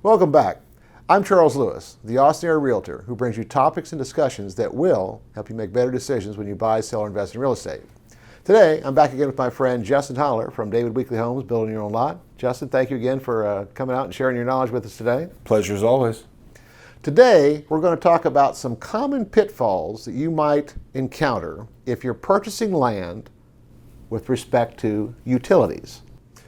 Welcome back. I'm Charles Lewis, the Austin area realtor who brings you topics and discussions that will help you make better decisions when you buy, sell, or invest in real estate. Today, I'm back again with my friend Justin.holler from David Weekley Homes, Building Your Own Lot. Justin, thank you again for coming out and sharing your knowledge with us today. Pleasure as always. Today, we're going to talk about some common pitfalls that you might encounter if you're purchasing land with respect to utilities.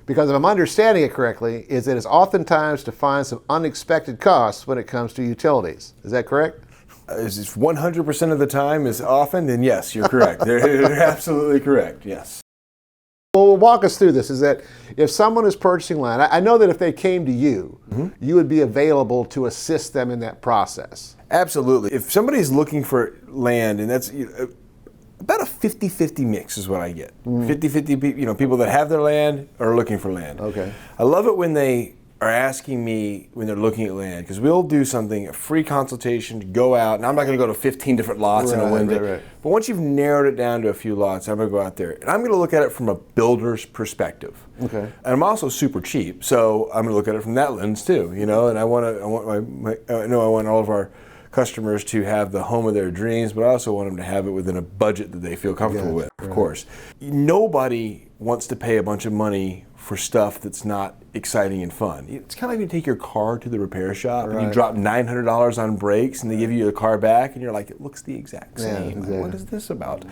Because if I'm understanding it correctly, is that it's oftentimes to find some unexpected costs when it comes to utilities. Is that correct? If 100% of the time is often, then yes, you're correct. They're absolutely correct, yes. Well, walk us through this, is that if someone is purchasing land, I know that if they came to you, you would be available to assist them in that process. Absolutely. If somebody's looking for land, and that's about a 50-50 mix is what I get. 50-50 people that have their land are looking for land. Okay. I love it when they are asking me when they're looking at land, because we'll do something, a free consultation to go out, and I'm not going to go to 15 different lots in a window. Right. But once you've narrowed it down to a few lots, I'm going to go out there, and I'm going to look at it from a builder's perspective. Okay. And I'm also super cheap, so I'm going to look at it from that lens too, and I want all of our customers to have the home of their dreams, but I also want them to have it within a budget that they feel comfortable with, of course. Nobody wants to pay a bunch of money for stuff that's not exciting and fun. It's kind of like you take your car to the repair shop and you drop $900 on brakes and they give you your car back and you're like, it looks the exact same. Yeah, exactly. What is this about?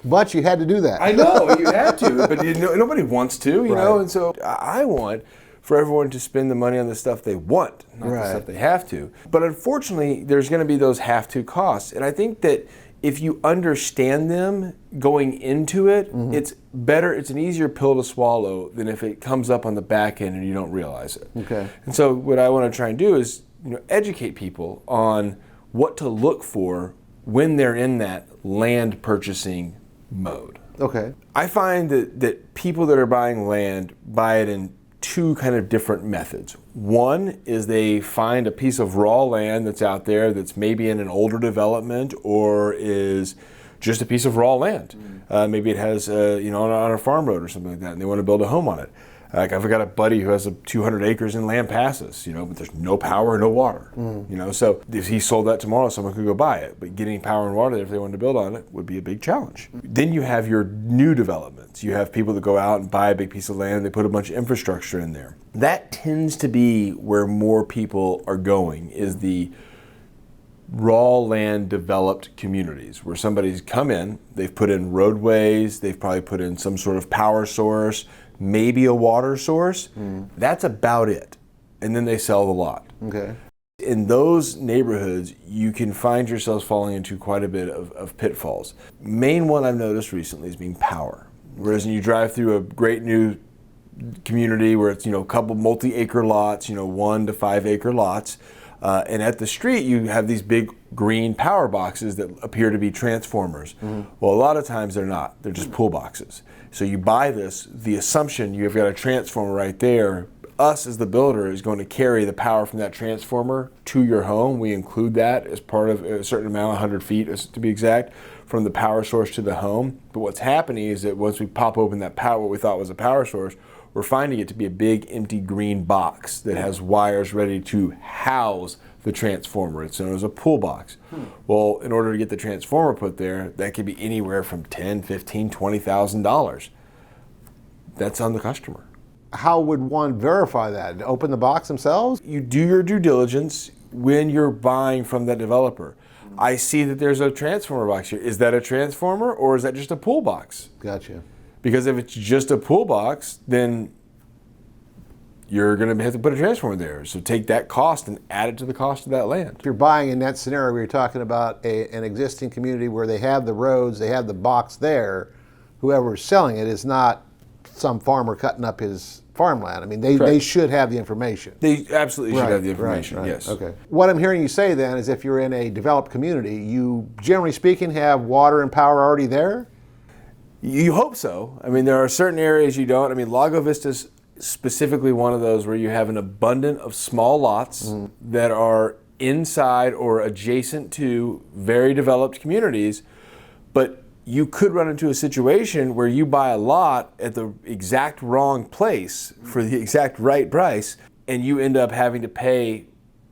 But you had to do that. I know, you had to, but nobody wants to, you know, and so I want for everyone to spend the money on the stuff they want, not the stuff they have to. But unfortunately, there's going to be those have-to costs. And I think that if you understand them going into it, it's better, it's an easier pill to swallow than if it comes up on the back end and you don't realize it. Okay. And so what I want to try and do is educate people on what to look for when they're in that land purchasing mode. Okay. I find that people that are buying land buy it in two kind of different methods. One is they find a piece of raw land that's out there that's maybe in an older development or is just a piece of raw land. Maybe it has, on a farm road or something like that, and they want to build a home on it. Like I've got a buddy who has 200 acres in land passes, but there's no power, no water. So if he sold that tomorrow, someone could go buy it. But getting power and water there if they wanted to build on it would be a big challenge. Then you have your new developments. You have people that go out and buy a big piece of land, they put a bunch of infrastructure in there. That tends to be where more people are going, is the raw land developed communities where somebody's come in, they've put in roadways, they've probably put in some sort of power source, maybe a water source. That's about it. And then they sell the lot. Okay. In those neighborhoods, you can find yourselves falling into quite a bit of pitfalls. Main one I've noticed recently is being power. Whereas when you drive through a great new community where it's, a couple multi-acre lots, 1 to 5 acre lots, and at the street you have these big green power boxes that appear to be transformers. Well, a lot of times they're not. They're just pull boxes. So you buy this, the assumption you've got a transformer right there. Us as the builder is going to carry the power from that transformer to your home. We include that as part of a certain amount, 100 feet to be exact, from the power source to the home. But what's happening is that once we pop open that power, what we thought was a power source, we're finding it to be a big empty green box that has wires ready to house the transformer. It's known as a pull box. Well, in order to get the transformer put there, that could be anywhere from $10,000, $15,000, $20,000. That's on the customer. How would one verify that? Open the box themselves? You do your due diligence when you're buying from that developer. I see that there's a transformer box here. Is that a transformer or is that just a pull box? Gotcha. Because if it's just a pull box, then you're going to have to put a transformer there. So take that cost and add it to the cost of that land. If you're buying in that scenario where you're talking about an existing community where they have the roads, they have the box there, whoever's selling it is not some farmer cutting up his farmland. I mean, they should have the information. They absolutely should have the information, yes. Okay. What I'm hearing you say then is if you're in a developed community, you, generally speaking, have water and power already there? You hope so. I mean, there are certain areas you don't. I mean, Lago Vista's specifically one of those where you have an abundance of small lots that are inside or adjacent to very developed communities, but you could run into a situation where you buy a lot at the exact wrong place for the exact right price, and you end up having to pay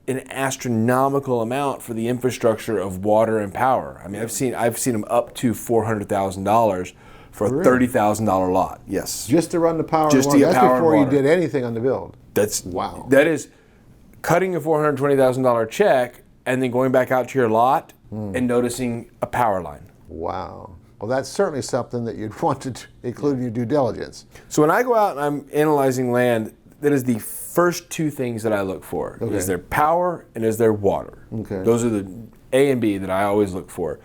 an astronomical amount for the infrastructure of water and power. I mean, I've seen them up to $400,000 for a $30,000 lot. Yes, just to run the power. Just and to water. get That's power before and you water. did anything on the build. That's wow. That is cutting a $420,000 check and then going back out to your lot and noticing a power line. Wow. Well, that's certainly something that you'd want to include in your due diligence. So when I go out and I'm analyzing land, that is the first two things that I look for. Okay. Is there power and is there water? Okay. Those are the A and B that I always look for.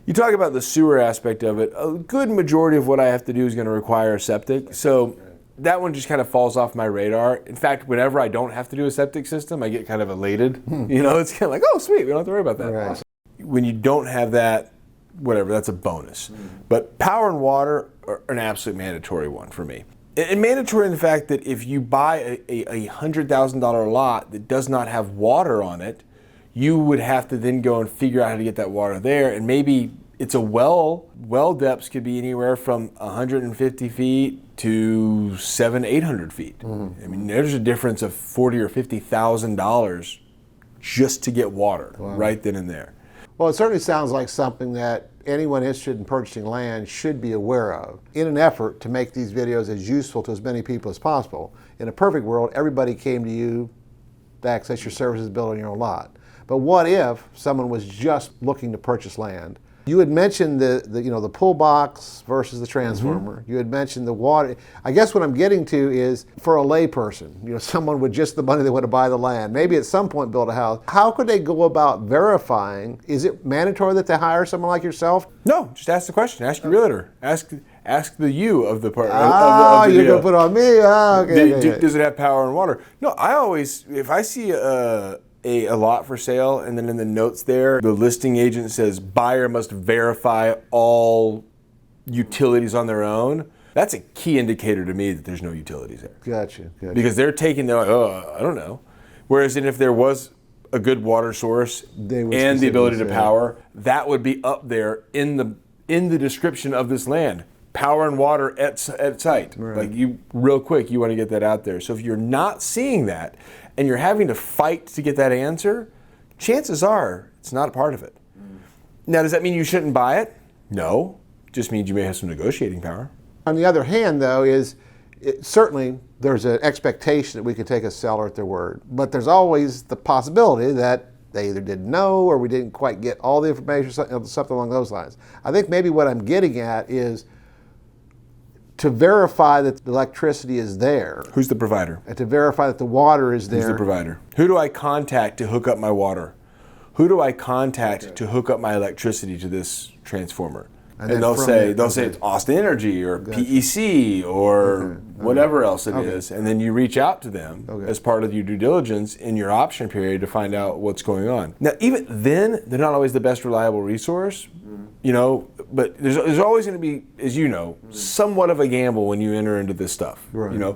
You talk about the sewer aspect of it, a good majority of what I have to do is going to require a septic. So that one just kind of falls off my radar. In fact, whenever I don't have to do a septic system, I get kind of elated. You know, it's kind of like, oh, sweet, we don't have to worry about that. Right. When you don't have that, whatever, that's a bonus. But power and water are an absolute mandatory one for me. And mandatory in the fact that if you buy a $100,000 lot that does not have water on it, you would have to then go and figure out how to get that water there. And maybe it's a well depths could be anywhere from 150 feet to 700-800 feet. I mean, there's a difference of $40,000 or $50,000 just to get water right then and there. Well, it certainly sounds like something that anyone interested in purchasing land should be aware of in an effort to make these videos as useful to as many people as possible. In a perfect world, everybody came to you to access your services built on your own lot. But what if someone was just looking to purchase land? You had mentioned the pull box versus the transformer. You had mentioned the water. I guess what I'm getting to is for a layperson, someone with just the money they want to buy the land, maybe at some point build a house. How could they go about verifying? Is it mandatory that they hire someone like yourself? No, just ask the question. Ask your realtor. Ask the you of the part. Oh, you're gonna put on me. Oh, okay. Does it have power and water? No, I always, if I see a lot for sale, and then in the notes there, the listing agent says buyer must verify all utilities on their own. That's a key indicator to me that there's no utilities there. Gotcha. Because they're like, oh, I don't know. Whereas if there was a good water source and the ability to power, that would be up there in the description of this land. Power and water at site. Right. Like you, real quick, you want to get that out there. So if you're not seeing that, and you're having to fight to get that answer, chances are it's not a part of it. Now, does that mean you shouldn't buy it? No. It just means you may have some negotiating power. On the other hand, though, certainly there's an expectation that we can take a seller at their word. But there's always the possibility that they either didn't know or we didn't quite get all the information, something along those lines. I think maybe what I'm getting at is to verify that the electricity is there. Who's the provider? And to verify that the water is there. Who's the provider? Who do I contact to hook up my water? Who do I contact to hook up my electricity to this transformer? And they'll say it's Austin Energy or PEC or whatever else it is. And then you reach out to them as part of your due diligence in your option period to find out what's going on. Now, even then, they're not always the best reliable resource. But there's always going to be, as you know, somewhat of a gamble when you enter into this stuff. Right.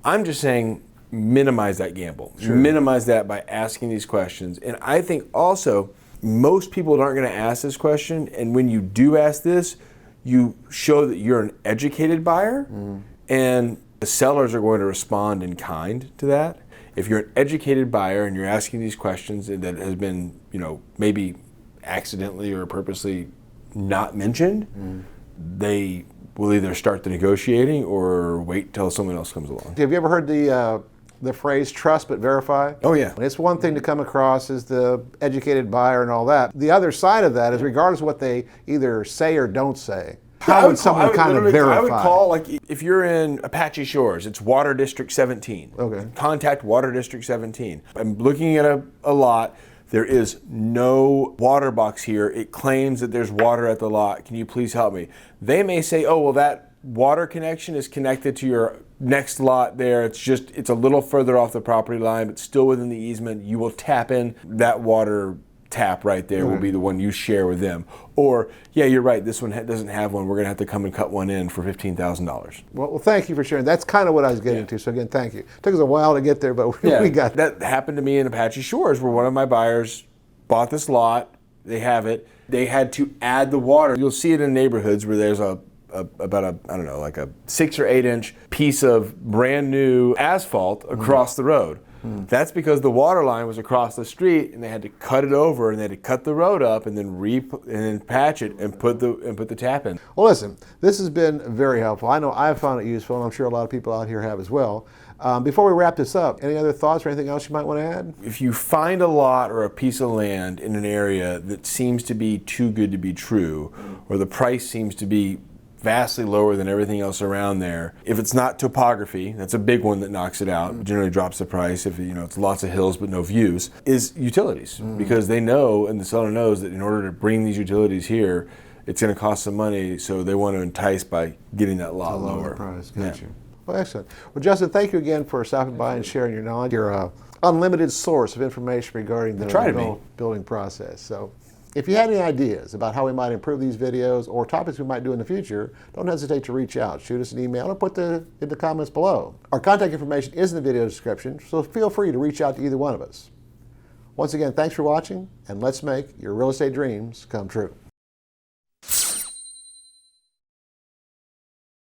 I'm just saying minimize that gamble. Sure. Minimize that by asking these questions. And I think also most people aren't going to ask this question. And when you do ask this, you show that you're an educated buyer, and the sellers are going to respond in kind to that. If you're an educated buyer and you're asking these questions that has been, maybe accidentally or purposely not mentioned, they will either start the negotiating or wait till someone else comes along. Have you ever heard the phrase trust but verify? Oh yeah. It's one thing to come across as the educated buyer and all that. The other side of that is regardless of what they either say or don't say, how would someone kind of verify? I would call, like, if you're in Apache Shores, it's Water District 17. Okay. Contact Water District 17. I'm looking at a lot. There is no water box here. It claims that there's water at the lot. Can you please help me? They may say, oh, well, that water connection is connected to your next lot there. It's a little further off the property line, but still within the easement. You will tap in that water tap right there will be the one you share with them. Or, yeah, you're right, this one doesn't have one. We're going to have to come and cut one in for $15,000. Well, thank you for sharing. That's kind of what I was getting to. So again, thank you. It took us a while to get there, but we got that. That happened to me in Apache Shores, where one of my buyers bought this lot. They have it. They had to add the water. You'll see it in neighborhoods where there's about a 6 or 8 inch piece of brand new asphalt across the road. That's because the water line was across the street, and they had to cut it over, and they had to cut the road up, and then patch it and put the tap in. Well, listen, this has been very helpful. I know I've found it useful, and I'm sure a lot of people out here have as well. Before we wrap this up, any other thoughts or anything else you might want to add? If you find a lot or a piece of land in an area that seems to be too good to be true, or the price seems to be vastly lower than everything else around there. If it's not topography, that's a big one that knocks it out, generally drops the price. If it's lots of hills but no views, is utilities, because they know, and the seller knows, that in order to bring these utilities here, it's going to cost some money, so they want to entice by getting that lot lower. Price. Gotcha. Well, excellent. Well, Justin, thank you again for stopping by and sharing your knowledge. You're an unlimited source of information regarding the building process. So, if you had any ideas about how we might improve these videos or topics we might do in the future, don't hesitate to reach out. Shoot us an email or put in the comments below. Our contact information is in the video description, so feel free to reach out to either one of us. Once again, thanks for watching, and let's make your real estate dreams come true.